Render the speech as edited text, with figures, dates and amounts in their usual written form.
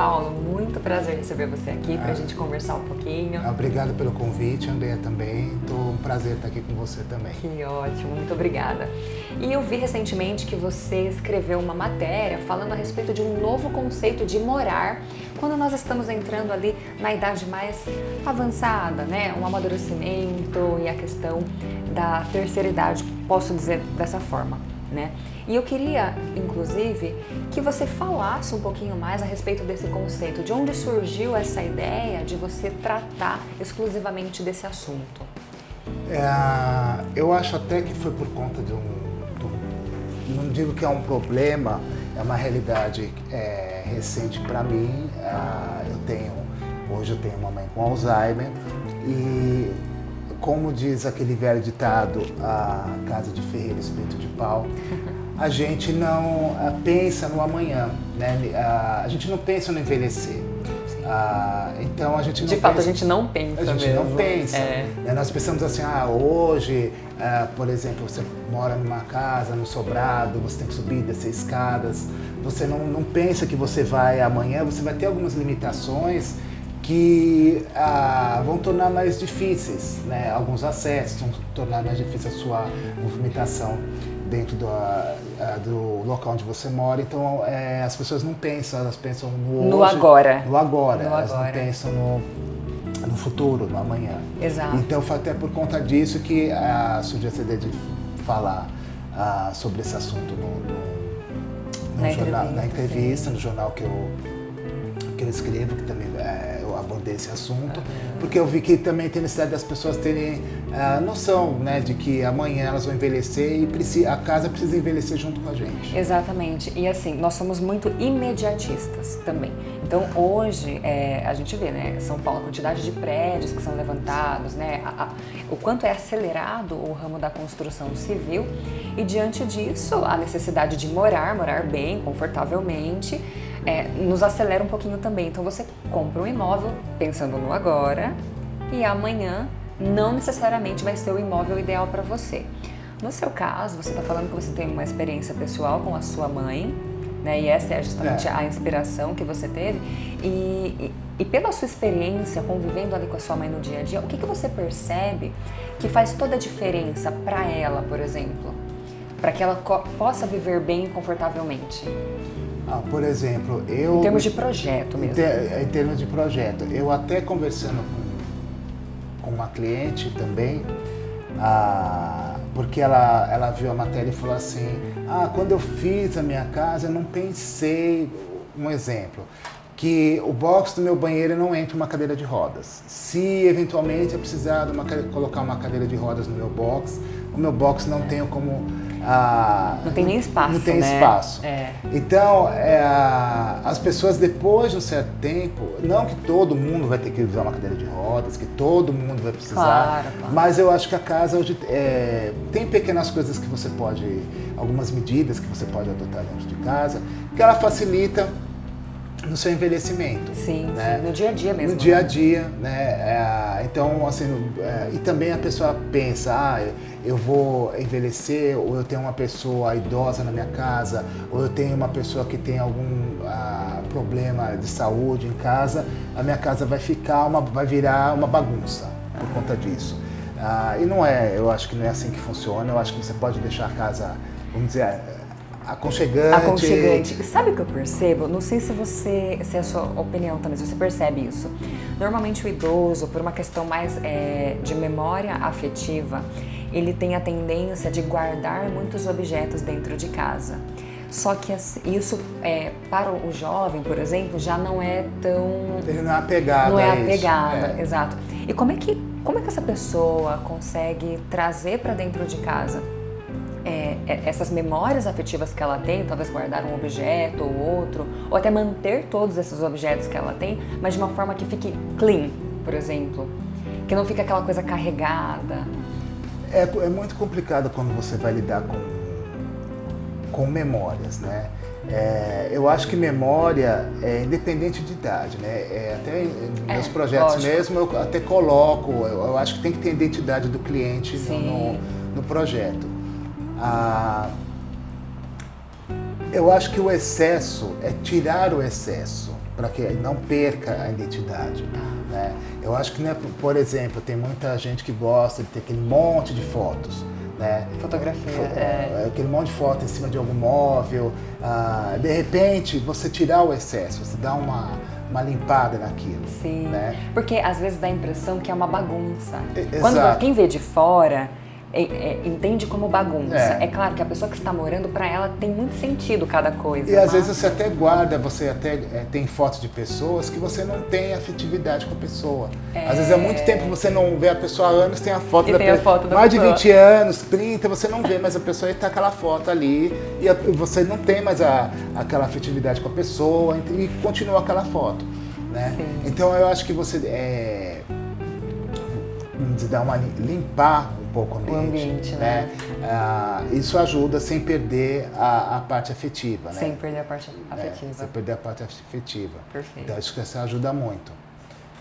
Paulo, muito prazer receber você aqui para a gente conversar um pouquinho. Obrigado pelo convite, Andréa, também. Um prazer estar aqui com você também. Que ótimo, muito obrigada. E eu vi recentemente que você escreveu uma matéria falando a respeito de um novo conceito de morar quando nós estamos entrando ali na idade mais avançada, né? Um amadurecimento e a questão da terceira idade, posso dizer dessa forma, né? E eu queria, inclusive, que você falasse um pouquinho mais a respeito desse conceito, de onde surgiu essa ideia de você tratar exclusivamente desse assunto. Eu acho até que foi por conta de não digo que é um problema, é uma realidade recente para mim. Hoje eu tenho uma mãe com Alzheimer e, como diz aquele velho ditado, a casa de ferreiro, espeto de pau, a gente não pensa no amanhã, né? A gente não pensa no envelhecer. Então a gente não de fato, a gente não pensa A gente mesmo. não pensa. Nós pensamos assim, hoje, por exemplo, você mora numa casa, num sobrado, você tem que subir e descer escadas. Você não pensa que você vai amanhã, você vai ter algumas limitações que vão tornar mais difíceis, né? Alguns acessos, vão tornar mais difícil a sua movimentação dentro do local onde você mora. Então as pessoas não pensam, elas pensam no hoje, no agora. No agora. Elas não pensam no futuro, no amanhã. Exato. Então foi até por conta disso que surgiu essa ideia de falar sobre esse assunto na entrevista, no jornal que eu escrevo, que também eu abordei esse assunto, porque eu vi que também tem necessidade das pessoas terem noção, né, de que amanhã elas vão envelhecer e a casa precisa envelhecer junto com a gente. Exatamente. E assim, nós somos muito imediatistas também. Então hoje a gente vê, né, São Paulo, a quantidade de prédios que são levantados, né, o quanto é acelerado o ramo da construção civil, e diante disso a necessidade de morar bem, confortavelmente, nos acelera um pouquinho também. Então você compra um imóvel pensando no agora e amanhã não necessariamente vai ser o imóvel ideal para você. No seu caso, você está falando que você tem uma experiência pessoal com a sua mãe, né? E essa é justamente a inspiração que você teve. E pela sua experiência convivendo ali com a sua mãe no dia a dia, o que você percebe que faz toda a diferença para ela, por exemplo, para que ela possa viver bem e confortavelmente? Por exemplo, em termos de projeto mesmo. Em termos de projeto. Eu até conversando com uma cliente também, porque ela viu a matéria e falou assim, quando eu fiz a minha casa, eu não pensei, um exemplo, que o box do meu banheiro não entra uma cadeira de rodas. Se eventualmente eu precisar colocar uma cadeira de rodas no meu box, o meu box não tem como... não tem nem espaço, Não tem espaço. Então, as pessoas depois de um certo tempo, não que todo mundo vai ter que usar uma cadeira de rodas, que todo mundo vai precisar, claro. Mas eu acho que a casa hoje tem pequenas coisas que você pode, algumas medidas que você pode adotar dentro de casa, que ela facilita no seu envelhecimento. Sim, né? No dia a dia mesmo. No dia a dia, né? Então, assim, e também a pessoa pensa, eu vou envelhecer, ou eu tenho uma pessoa idosa na minha casa, ou eu tenho uma pessoa que tem algum problema de saúde em casa, a minha casa vai virar uma bagunça por conta disso. E não eu acho que não é assim que funciona, eu acho que você pode deixar a casa, vamos dizer, aconchegante. Sabe o que eu percebo? Não sei se é a sua opinião também, se você percebe isso. Normalmente o idoso, por uma questão mais de memória afetiva, ele tem a tendência de guardar muitos objetos dentro de casa. Só que isso, para o jovem, por exemplo, já não é tão... Ele não é apegado Não é a isso. apegado, exato. E como é que essa pessoa consegue trazer para dentro de casa essas memórias afetivas que ela tem, talvez guardar um objeto ou outro, ou até manter todos esses objetos que ela tem, mas de uma forma que fique clean, por exemplo, que não fique aquela coisa carregada? É muito complicado quando você vai lidar com memórias, né? Eu acho que memória é independente de idade, né? Até em meus projetos lógico. mesmo eu até coloco, eu acho que tem que ter a identidade do cliente no projeto. Eu acho que o excesso é tirar o excesso. para que não perca a identidade. Né? Eu acho que, né, por exemplo, tem muita gente que gosta de ter aquele monte de fotos. Né? Fotografia, aquele monte de foto em cima de algum móvel. De repente, você tirar o excesso, você dá uma limpada naquilo. Sim, né? Porque às vezes dá a impressão que é uma bagunça. Exato. Quem vê de fora entende como bagunça. É claro que a pessoa que está morando, para ela tem muito sentido cada coisa. E às vezes você até guarda, você até tem fotos de pessoas que você não tem afetividade com a pessoa. Às vezes há muito tempo você não vê a pessoa há anos, tem a foto da pessoa. Mais de 20 anos, 30, você não vê mais a pessoa e está aquela foto ali. E você não tem mais aquela afetividade com a pessoa e continua aquela foto. Né? Então eu acho que você limpar um pouco o ambiente, né? Isso ajuda sem perder a parte afetiva, né? Sem perder a parte afetiva. Sem perder a parte afetiva. Perfeito. Então acho que isso ajuda muito.